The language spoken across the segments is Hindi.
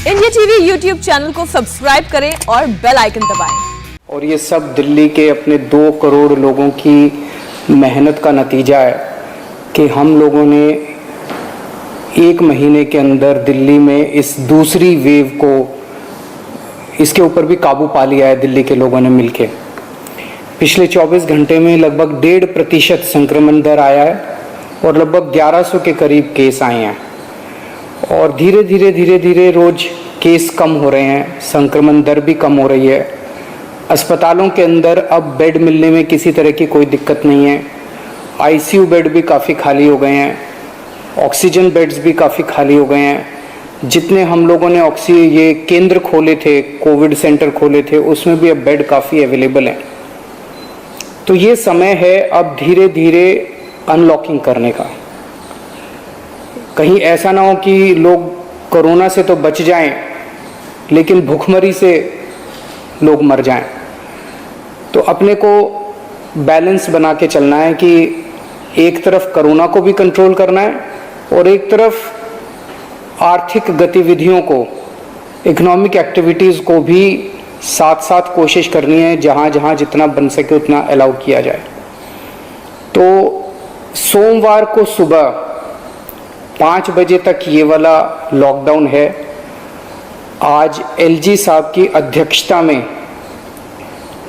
इंडिया टीवी यूट्यूब चैनल को सब्सक्राइब करें और बेल आइकन दबाएं। और ये सब दिल्ली के अपने 2 करोड़ लोगों की मेहनत का नतीजा है कि हम लोगों ने 1 महीने के अंदर दिल्ली में इस दूसरी वेव को, इसके ऊपर भी काबू पा लिया है दिल्ली के लोगों ने मिलके। पिछले 24 घंटे में लगभग 1.5% संक्रमण दर आया है और लगभग 1100 के करीब केस आए हैं। और धीरे धीरे रोज केस कम हो रहे हैं, संक्रमण दर भी कम हो रही है। अस्पतालों के अंदर अब बेड मिलने में किसी तरह की कोई दिक्कत नहीं है। आईसीयू बेड भी काफ़ी खाली हो गए हैं, ऑक्सीजन बेड्स भी काफ़ी खाली हो गए हैं। जितने हम लोगों ने ये केंद्र खोले थे, कोविड सेंटर खोले थे, उसमें भी अब बेड काफ़ी अवेलेबल हैं। तो ये समय है अब धीरे धीरे अनलॉकिंग करने का। कहीं ऐसा ना हो कि लोग कोरोना से तो बच जाएं लेकिन भूखमरी से लोग मर जाएं। तो अपने को बैलेंस बना के चलना है कि एक तरफ कोरोना को भी कंट्रोल करना है और एक तरफ आर्थिक गतिविधियों को, इकोनॉमिक एक्टिविटीज़ को भी साथ साथ कोशिश करनी है, जहाँ जहाँ जितना बन सके उतना अलाउ किया जाए। तो सोमवार को सुबह 5 बजे तक ये वाला लॉकडाउन है। आज एलजी साहब की अध्यक्षता में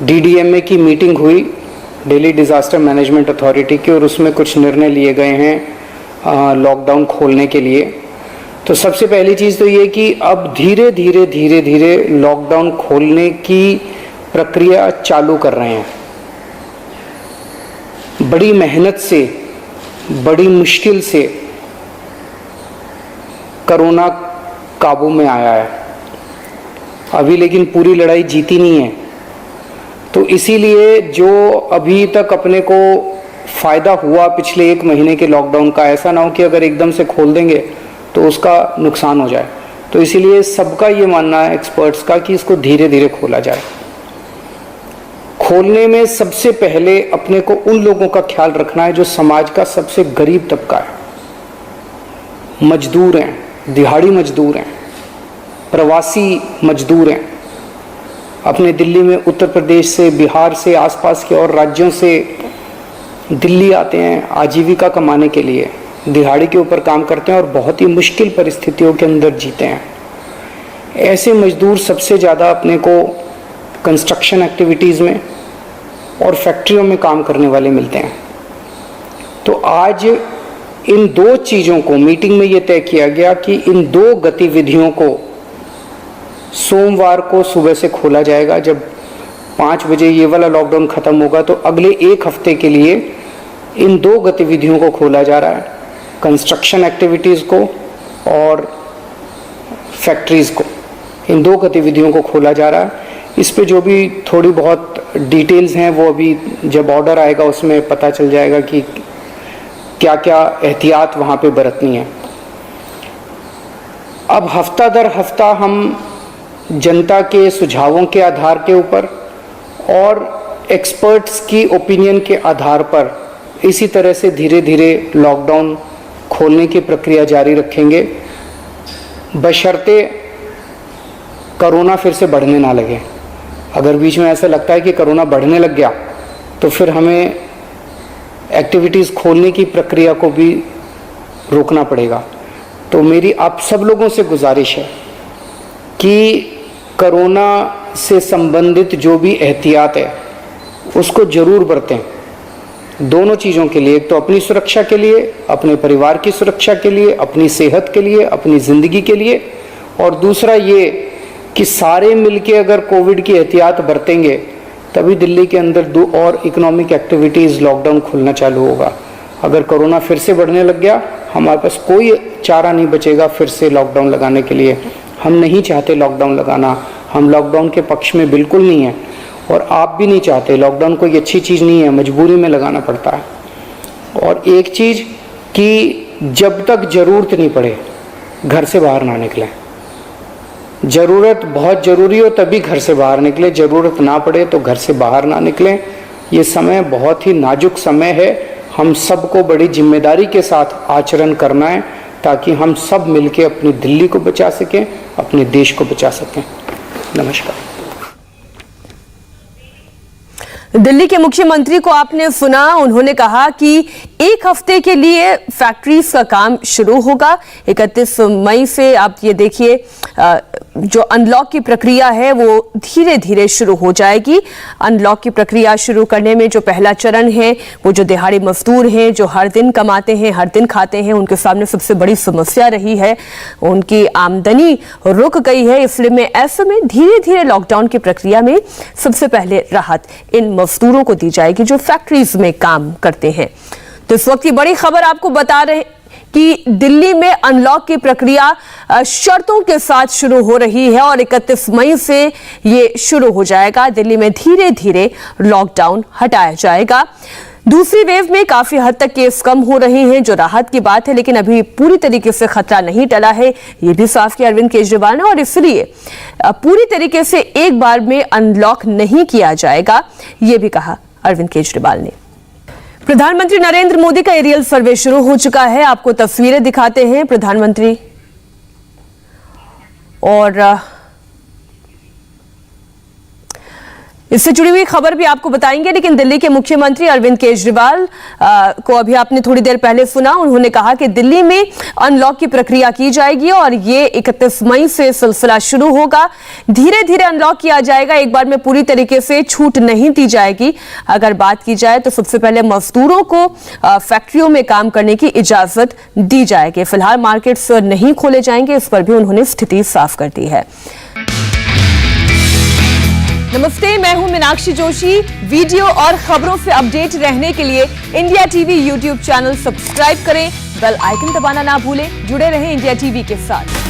डीडीएमए की मीटिंग हुई, दिल्ली डिज़ास्टर मैनेजमेंट अथॉरिटी की, और उसमें कुछ निर्णय लिए गए हैं लॉकडाउन खोलने के लिए। तो सबसे पहली चीज़ तो ये कि अब धीरे धीरे लॉकडाउन खोलने की प्रक्रिया चालू कर रहे हैं। बड़ी मेहनत से, बड़ी मुश्किल से कोरोना काबू में आया है अभी, लेकिन पूरी लड़ाई जीती नहीं है। तो इसीलिए जो अभी तक अपने को फ़ायदा हुआ पिछले 1 महीने के लॉकडाउन का, ऐसा ना हो कि अगर एकदम से खोल देंगे तो उसका नुकसान हो जाए। तो इसीलिए सबका ये मानना है, एक्सपर्ट्स का, कि इसको धीरे धीरे खोला जाए। खोलने में सबसे पहले अपने को उन लोगों का ख्याल रखना है जो समाज का सबसे गरीब तबका है, मजदूर हैं, दिहाड़ी मजदूर हैं, प्रवासी मजदूर हैं। अपने दिल्ली में उत्तर प्रदेश से, बिहार से, आसपास के और राज्यों से दिल्ली आते हैं आजीविका कमाने के लिए, दिहाड़ी के ऊपर काम करते हैं और बहुत ही मुश्किल परिस्थितियों के अंदर जीते हैं। ऐसे मजदूर सबसे ज़्यादा अपने को कंस्ट्रक्शन एक्टिविटीज़ में और फैक्ट्रियों में काम करने वाले मिलते हैं। तो आज इन 2 चीज़ों को, मीटिंग में ये तय किया गया कि इन 2 गतिविधियों को सोमवार को सुबह से खोला जाएगा। जब 5 बजे ये वाला लॉकडाउन ख़त्म होगा तो अगले 1 हफ्ते के लिए इन 2 गतिविधियों को खोला जा रहा है, कंस्ट्रक्शन एक्टिविटीज़ को और फैक्ट्रीज़ को। इन 2 गतिविधियों को खोला जा रहा है। इस पे जो भी थोड़ी बहुत डिटेल्स हैं वो अभी जब ऑर्डर आएगा उसमें पता चल जाएगा कि क्या क्या एहतियात वहाँ पे बरतनी है। अब हफ्ता दर हफ्ता हम जनता के सुझावों के आधार के ऊपर और एक्सपर्ट्स की ओपिनियन के आधार पर इसी तरह से धीरे धीरे लॉकडाउन खोलने की प्रक्रिया जारी रखेंगे, बशर्ते कोरोना फिर से बढ़ने ना लगे। अगर बीच में ऐसा लगता है कि कोरोना बढ़ने लग गया तो फिर हमें एक्टिविटीज़ खोलने की प्रक्रिया को भी रोकना पड़ेगा। तो मेरी आप सब लोगों से गुजारिश है कि कोरोना से संबंधित जो भी एहतियात है उसको ज़रूर बरतें, दोनों चीज़ों के लिए। एक तो अपनी सुरक्षा के लिए, अपने परिवार की सुरक्षा के लिए, अपनी सेहत के लिए, अपनी ज़िंदगी के लिए, और दूसरा ये कि सारे मिलके अगर कोविड की एहतियात बरतेंगे तभी दिल्ली के अंदर 2 और इकोनॉमिक एक्टिविटीज़ लॉकडाउन खुलना चालू होगा। अगर कोरोना फिर से बढ़ने लग गया, हमारे पास कोई चारा नहीं बचेगा फिर से लॉकडाउन लगाने के लिए। हम नहीं चाहते लॉकडाउन लगाना, हम लॉकडाउन के पक्ष में बिल्कुल नहीं है, और आप भी नहीं चाहते। लॉकडाउन कोई अच्छी चीज़ नहीं है, मजबूरी में लगाना पड़ता है। और एक चीज़ कि जब तक ज़रूरत नहीं पड़े घर से बाहर ना निकलें। ज़रूरत बहुत ज़रूरी हो तभी घर से बाहर निकले, ज़रूरत ना पड़े तो घर से बाहर ना निकलें। ये समय बहुत ही नाजुक समय है, हम सबको बड़ी जिम्मेदारी के साथ आचरण करना है ताकि हम सब मिलके अपनी दिल्ली को बचा सकें, अपने देश को बचा सकें। नमस्कार। दिल्ली के मुख्यमंत्री को आपने सुना, उन्होंने कहा कि 1 हफ्ते के लिए फैक्ट्रीज का काम शुरू होगा। 31 मई से आप ये देखिए जो अनलॉक की प्रक्रिया है वो धीरे धीरे शुरू हो जाएगी। अनलॉक की प्रक्रिया शुरू करने में जो पहला चरण है वो जो दिहाड़ी मजदूर हैं, जो हर दिन कमाते हैं, हर दिन खाते हैं, उनके सामने सबसे बड़ी समस्या रही है, उनकी आमदनी रुक गई है। इसलिए में ऐसे में धीरे धीरे लॉकडाउन की प्रक्रिया में सबसे पहले राहत इन मजदूरों को दी जाएगी जो फैक्ट्रीज में काम करते हैं। तो इस वक्त की बड़ी खबर आपको बता रहे कि दिल्ली में अनलॉक की प्रक्रिया शर्तों के साथ शुरू हो रही है और 31 मई से ये शुरू हो जाएगा। दिल्ली में धीरे धीरे लॉकडाउन हटाया जाएगा। दूसरी वेव में काफी हद तक केस कम हो रहे हैं, जो राहत की बात है, लेकिन अभी पूरी तरीके से खतरा नहीं टला है, ये भी साफ किया अरविंद केजरीवाल ने। और इसलिए पूरी तरीके से एक बार में अनलॉक नहीं किया जाएगा, ये भी कहा अरविंद केजरीवाल ने। प्रधानमंत्री नरेंद्र मोदी का एरियल सर्वे शुरू हो चुका है। आपको तस्वीरें दिखाते हैं प्रधानमंत्री और इससे जुड़ी हुई खबर भी आपको बताएंगे। लेकिन दिल्ली के मुख्यमंत्री अरविंद केजरीवाल को अभी आपने थोड़ी देर पहले सुना, उन्होंने कहा कि दिल्ली में अनलॉक की प्रक्रिया की जाएगी और ये 31 मई से सिलसिला शुरू होगा। धीरे धीरे अनलॉक किया जाएगा, एक बार में पूरी तरीके से छूट नहीं दी जाएगी। अगर बात की जाए तो सबसे पहले मजदूरों को फैक्ट्रियों में काम करने की इजाजत दी जाएगी। फिलहाल मार्केट्स नहीं खोले जाएंगे, इस पर भी उन्होंने स्थिति साफ कर दी है। नमस्ते, मैं हूं मीनाक्षी जोशी। वीडियो और खबरों से अपडेट रहने के लिए India TV YouTube channel subscribe करें, बेल आइकन दबाना ना भूलें। जुड़े रहें इंडिया टीवी के साथ।